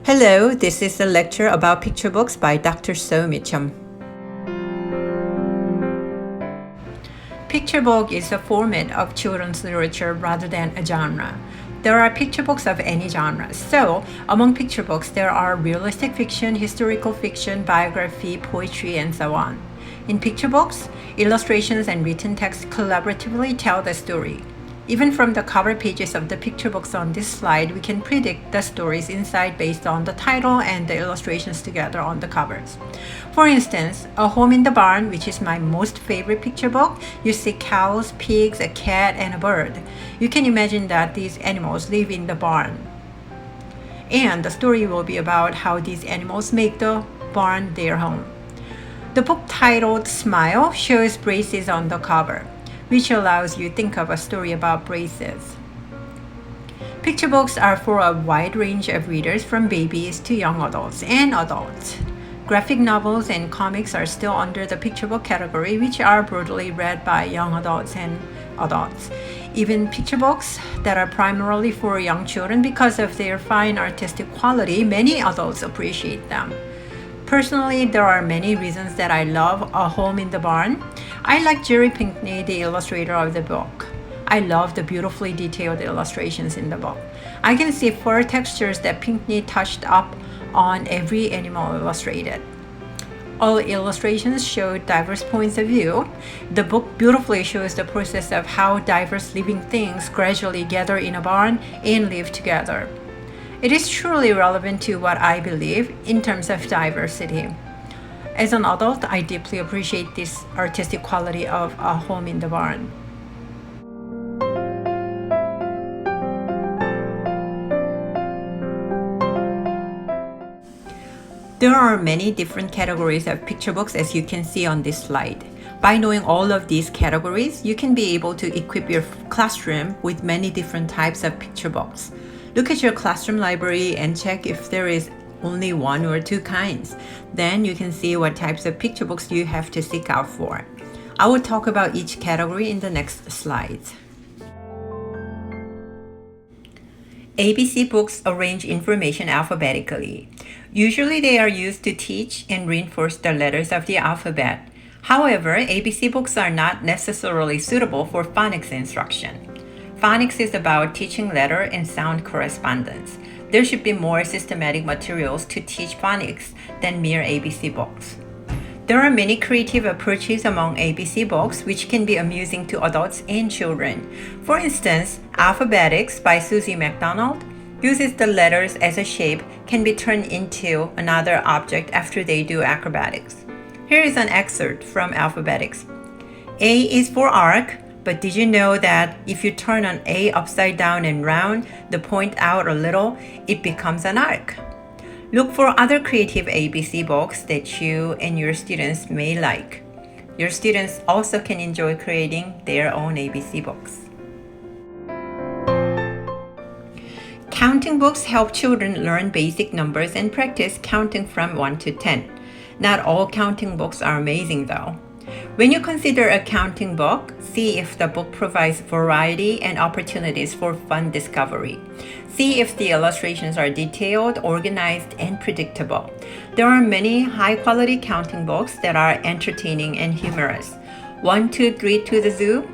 Hello, this is a lecture about picture books by Dr. So Mitchum. Picture book is a format of children's literature rather than a genre. There are picture books of any genre. So, among picture books, there are realistic fiction, historical fiction, biography, poetry, and so on. In picture books, illustrations and written text collaboratively tell the story. Even from the cover pages of the picture books on this slide, we can predict the stories inside based on the title and the illustrations together on the covers. For instance, A Home in the Barn, which is my most favorite picture book, you see cows, pigs, a cat, and a bird. You can imagine that these animals live in the barn. And the story will be about how these animals make the barn their home. The book titled Smile shows braces on the cover, which allows you to think of a story about braces. Picture books are for a wide range of readers from babies to young adults and adults. Graphic novels and comics are still under the picture book category, which are broadly read by young adults and adults. Even picture books that are primarily for young children, because of their fine artistic quality, many adults appreciate them. Personally, there are many reasons that I love A Home in the Barn. I like Jerry Pinkney, the illustrator of the book. I love the beautifully detailed illustrations in the book. I can see fur textures that Pinkney touched up on every animal illustrated. All illustrations show diverse points of view. The book beautifully shows the process of how diverse living things gradually gather in a barn and live together. It is truly relevant to what I believe in terms of diversity. As an adult, I deeply appreciate this artistic quality of A Home in the Barn. There are many different categories of picture books, as you can see on this slide. By knowing all of these categories, you can be able to equip your classroom with many different types of picture books. Look at your classroom library and check if there is only one or two kinds. Then you can see what types of picture books you have to seek out for. I will talk about each category in the next slides. ABC books arrange information alphabetically. Usually they are used to teach and reinforce the letters of the alphabet. However, ABC books are not necessarily suitable for phonics instruction. Phonics is about teaching letter and sound correspondence. There should be more systematic materials to teach phonics than mere ABC books. There are many creative approaches among ABC books which can be amusing to adults and children. For instance, Alphabetics by Susie MacDonald uses the letters as a shape can be turned into another object after they do acrobatics. Here is an excerpt from Alphabetics. A is for arc, but did you know that if you turn an A upside down and round the point out a little, it becomes an arc? Look for other creative ABC books that you and your students may like. Your students also can enjoy creating their own ABC books. Counting books help children learn basic numbers and practice counting from 1 to 10. Not all counting books are amazing though. When you consider a counting book, see if the book provides variety and opportunities for fun discovery. See if the illustrations are detailed, organized, and predictable. There are many high-quality counting books that are entertaining and humorous. 1, 2, 3 to the Zoo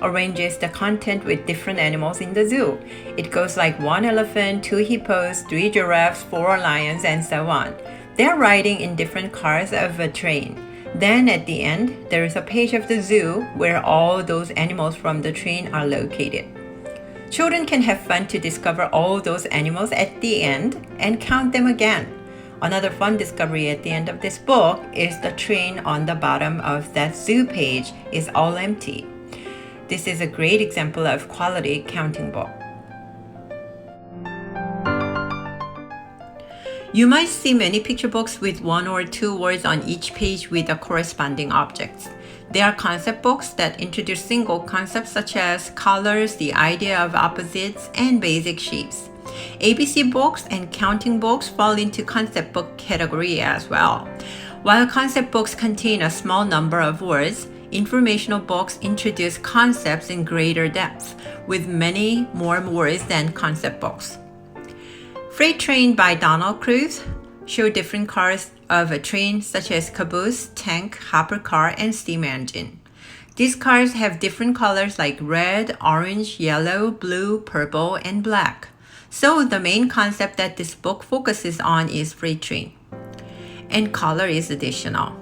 arranges the content with different animals in the zoo. It goes like 1 elephant, 2 hippos, 3 giraffes, 4 lions, and so on. They're riding in different cars of a train. Then at the end, there is a page of the zoo where all those animals from the train are located. Children can have fun to discover all those animals at the end and count them again. Another fun discovery at the end of this book is the train on the bottom of that zoo page is all empty. This is a great example of quality counting book. You might see many picture books with 1 or 2 words on each page with the corresponding objects. They are concept books that introduce single concepts such as colors, the idea of opposites, and basic shapes. ABC books and counting books fall into concept book category as well. While concept books contain a small number of words, informational books introduce concepts in greater depth, with many more words than concept books. Freight Train by Donald Cruz show different cars of a train such as caboose, tank, hopper car, and steam engine. These cars have different colors like red, orange, yellow, blue, purple, and black. So the main concept that this book focuses on is freight train. And color is additional.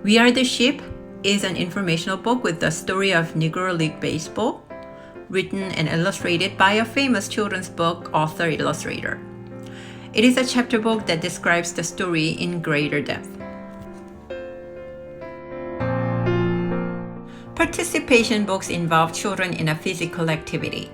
We Are the Sheep is an informational book with the story of Negro League Baseball, written and illustrated by a famous children's book author-illustrator. It is a chapter book that describes the story in greater depth. Participation books involve children in a physical activity.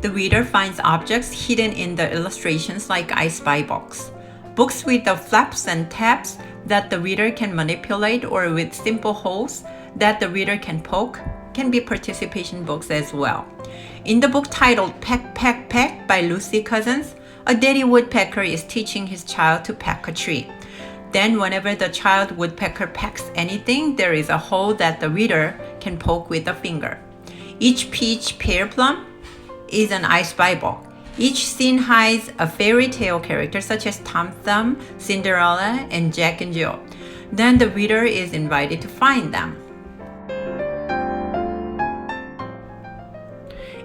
The reader finds objects hidden in the illustrations like I Spy books. Books with the flaps and tabs that the reader can manipulate or with simple holes that the reader can poke can be participation books as well. In the book titled Peck, Peck, Peck by Lucy Cousins, a daddy woodpecker is teaching his child to peck a tree. Then whenever the child woodpecker pecks anything, there is a hole that the reader can poke with a finger. Each peach, pear, plum is an I Spy book. Each scene hides a fairy tale character such as Tom Thumb, Cinderella, and Jack and Jill. Then the reader is invited to find them.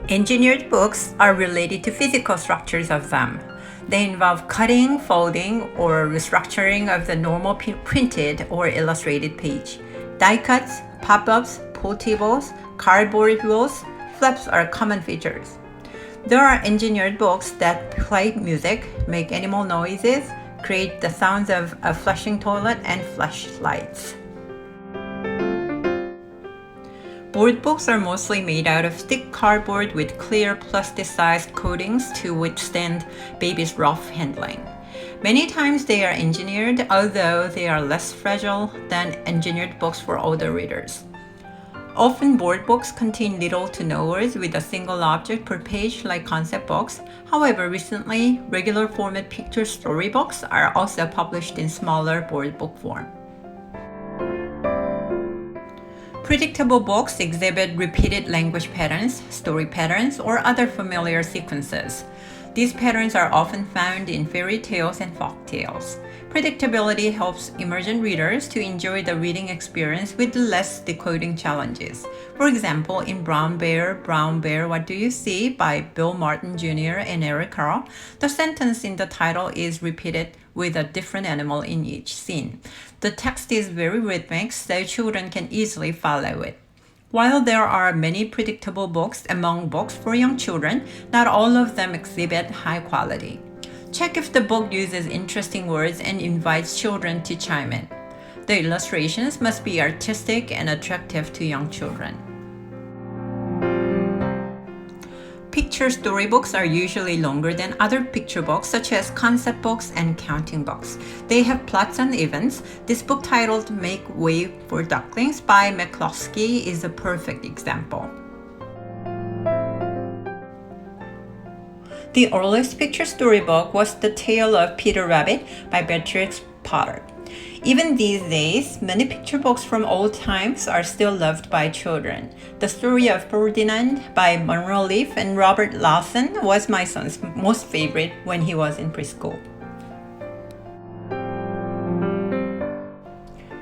Engineered books are related to physical structures of them. They involve cutting, folding, or restructuring of the normal printed or illustrated page. Die cuts, pop-ups, pull tables, cardboard wheels, flaps are common features. There are engineered books that play music, make animal noises, create the sounds of a flushing toilet, and flashlights. Board books are mostly made out of thick cardboard with clear plasticized coatings to withstand baby's rough handling. Many times they are engineered, although they are less fragile than engineered books for older readers. Often board books contain little to no words with a single object per page like concept books. However, recently, regular format picture storybooks are also published in smaller board book form. Predictable books exhibit repeated language patterns, story patterns, or other familiar sequences. These patterns are often found in fairy tales and folk tales. Predictability helps emergent readers to enjoy the reading experience with less decoding challenges. For example, in Brown Bear, What Do You See? By Bill Martin Jr. and Eric Carle, the sentence in the title is repeated with a different animal in each scene. The text is very rhythmic, so children can easily follow it. While there are many predictable books among books for young children, not all of them exhibit high quality. Check if the book uses interesting words and invites children to chime in. The illustrations must be artistic and attractive to young children. Picture storybooks are usually longer than other picture books such as concept books and counting books. They have plots and events. This book titled Make Way for Ducklings by McCloskey is a perfect example. The earliest picture storybook was The Tale of Peter Rabbit by Beatrix Potter. Even these days, many picture books from old times are still loved by children. The Story of Ferdinand by Monroe Leaf and Robert Lawson was my son's most favorite when he was in preschool.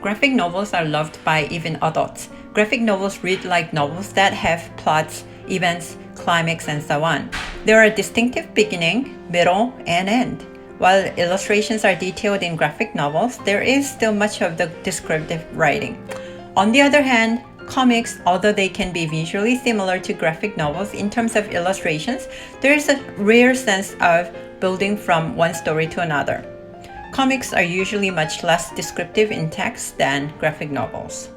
Graphic novels are loved by even adults. Graphic novels read like novels that have plots, events, climax, and so on. There are distinctive beginning, middle, and end. While illustrations are detailed in graphic novels, there is still much of the descriptive writing. On the other hand, comics, although they can be visually similar to graphic novels in terms of illustrations, there is a rare sense of building from one story to another. Comics are usually much less descriptive in text than graphic novels.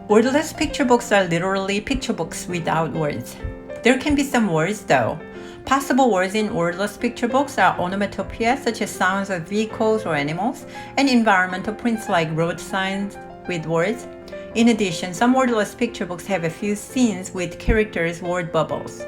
Wordless picture books are literally picture books without words. There can be some words though. Possible words in wordless picture books are onomatopoeia such as sounds of vehicles or animals, and environmental prints like road signs with words. In addition, some wordless picture books have a few scenes with characters' word bubbles.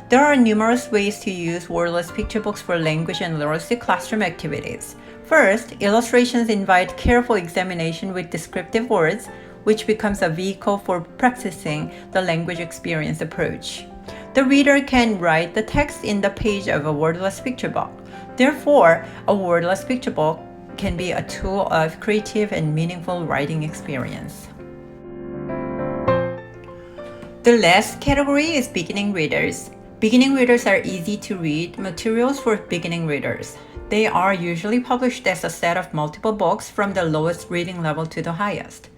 There are numerous ways to use wordless picture books for language and literacy classroom activities. First, illustrations invite careful examination with descriptive words, which becomes a vehicle for practicing the language experience approach. The reader can write the text in the page of a wordless picture book. Therefore, a wordless picture book can be a tool of creative and meaningful writing experience. The last category is beginning readers. Beginning readers are easy to read materials for beginning readers. They are usually published as a set of multiple books from the lowest reading level to the highest.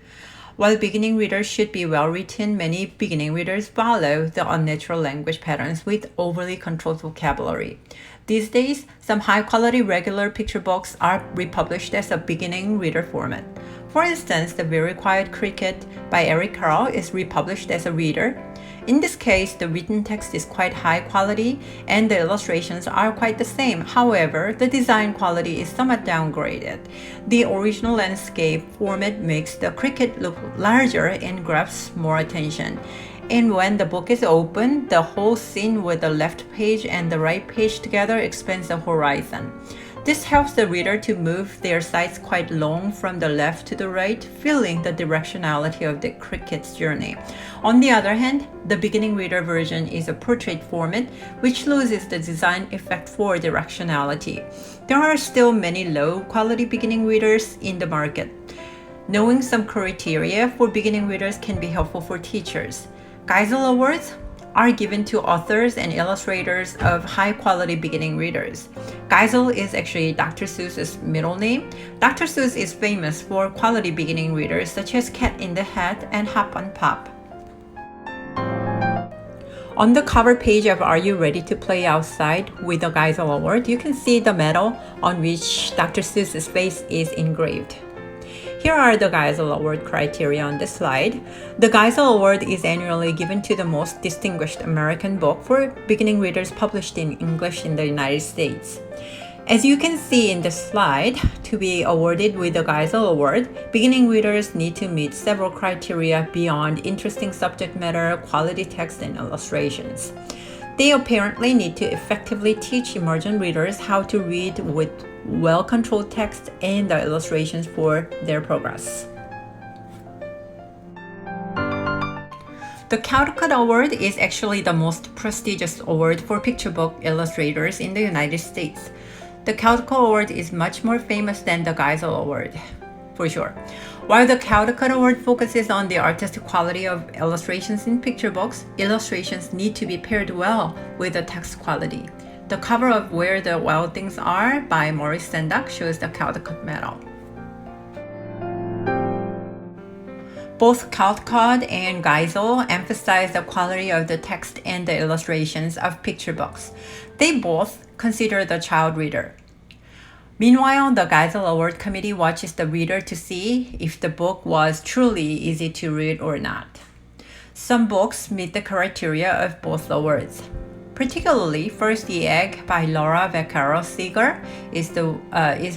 While beginning readers should be well written, many beginning readers follow the unnatural language patterns with overly controlled vocabulary. These days, some high-quality regular picture books are republished as a beginning reader format. For instance, The Very Quiet Cricket by Eric Carle is republished as a reader. In this case, the written text is quite high quality and the illustrations are quite the same. However, the design quality is somewhat downgraded. The original landscape format makes the cricket look larger and grabs more attention. And when the book is open, the whole scene with the left page and the right page together expands the horizon. This helps the reader to move their sights quite long from the left to the right, feeling the directionality of the cricket's journey. On the other hand, the beginning reader version is a portrait format, which loses the design effect for directionality. There are still many low-quality beginning readers in the market. Knowing some criteria for beginning readers can be helpful for teachers. Geisel Awards are given to authors and illustrators of high-quality beginning readers. Geisel is actually Dr. Seuss's middle name. Dr. Seuss is famous for quality beginning readers such as Cat in the Hat and Hop on Pop. On the cover page of Are You Ready to Play Outside with the Geisel Award, you can see the medal on which Dr. Seuss's face is engraved. Here are the Geisel Award criteria on this slide. The Geisel Award is annually given to the most distinguished American book for beginning readers published in English in the United States. As you can see in this slide, to be awarded with the Geisel Award, beginning readers need to meet several criteria beyond interesting subject matter, quality text, and illustrations. They apparently need to effectively teach emergent readers how to read with well-controlled text and the illustrations for their progress. The Caldecott Award is actually the most prestigious award for picture book illustrators in the United States. The Caldecott Award is much more famous than the Geisel Award, for sure. While the Caldecott Award focuses on the artistic quality of illustrations in picture books, illustrations need to be paired well with the text quality. The cover of Where the Wild Things Are by Maurice Sendak shows the Caldecott medal. Both Caldecott and Geisel emphasize the quality of the text and the illustrations of picture books. They both consider the child reader. Meanwhile, the Geisel Award Committee watches the reader to see if the book was truly easy to read or not. Some books meet the criteria of both awards. Particularly, First the Egg by Laura Vaccaro Seeger is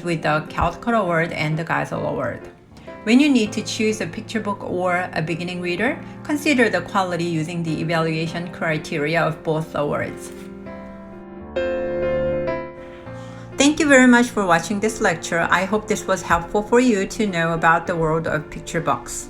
with the Caldecott Award and the Geisel Award. When you need to choose a picture book or a beginning reader, consider the quality using the evaluation criteria of both awards. Thank you very much for watching this lecture. I hope this was helpful for you to know about the world of picture books.